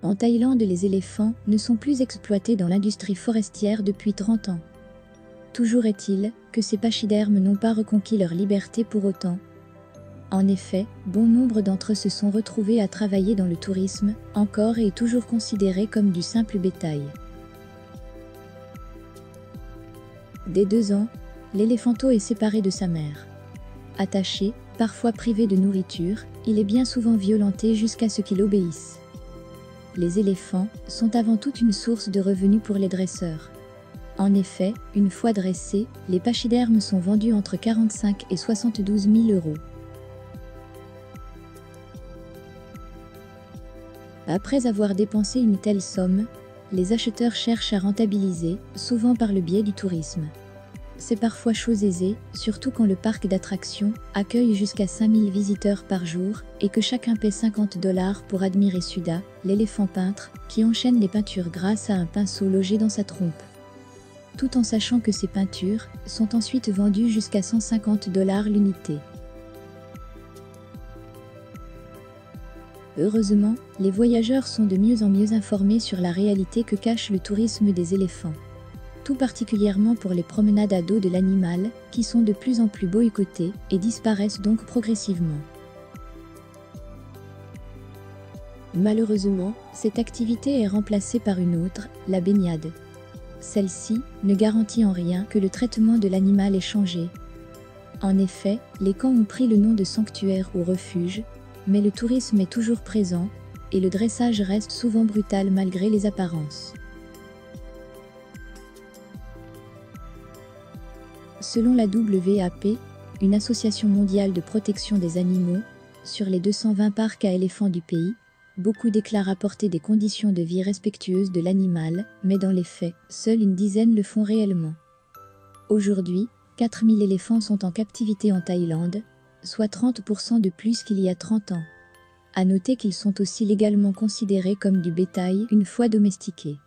En Thaïlande, les éléphants ne sont plus exploités dans l'industrie forestière depuis 30 ans. Toujours est-il que ces pachydermes n'ont pas reconquis leur liberté pour autant. En effet, bon nombre d'entre eux se sont retrouvés à travailler dans le tourisme, encore et toujours considérés comme du simple bétail. Dès 2 ans, l'éléphanteau est séparé de sa mère. Attaché, parfois privé de nourriture, il est bien souvent violenté jusqu'à ce qu'il obéisse. Les éléphants sont avant tout une source de revenus pour les dresseurs. En effet, une fois dressés, les pachydermes sont vendus entre 45 et 72 000 €. Après avoir dépensé une telle somme, les acheteurs cherchent à rentabiliser, souvent par le biais du tourisme. C'est parfois chose aisée, surtout quand le parc d'attractions accueille jusqu'à 5000 visiteurs par jour et que chacun paie 50 $ pour admirer Suda, l'éléphant peintre, qui enchaîne les peintures grâce à un pinceau logé dans sa trompe. Tout en sachant que ces peintures sont ensuite vendues jusqu'à 150 $ l'unité. Heureusement, les voyageurs sont de mieux en mieux informés sur la réalité que cache le tourisme des éléphants. Tout particulièrement pour les promenades à dos de l'animal, qui sont de plus en plus boycottées et disparaissent donc progressivement. Malheureusement, cette activité est remplacée par une autre, la baignade. Celle-ci ne garantit en rien que le traitement de l'animal est changé. En effet, les camps ont pris le nom de sanctuaire ou refuge, mais le tourisme est toujours présent, et le dressage reste souvent brutal malgré les apparences. Selon la WAP, une association mondiale de protection des animaux, sur les 220 parcs à éléphants du pays, beaucoup déclarent apporter des conditions de vie respectueuses de l'animal, mais dans les faits, seule une dizaine le font réellement. Aujourd'hui, 4000 éléphants sont en captivité en Thaïlande, soit 30% de plus qu'il y a 30 ans. À noter qu'ils sont aussi légalement considérés comme du bétail une fois domestiqués.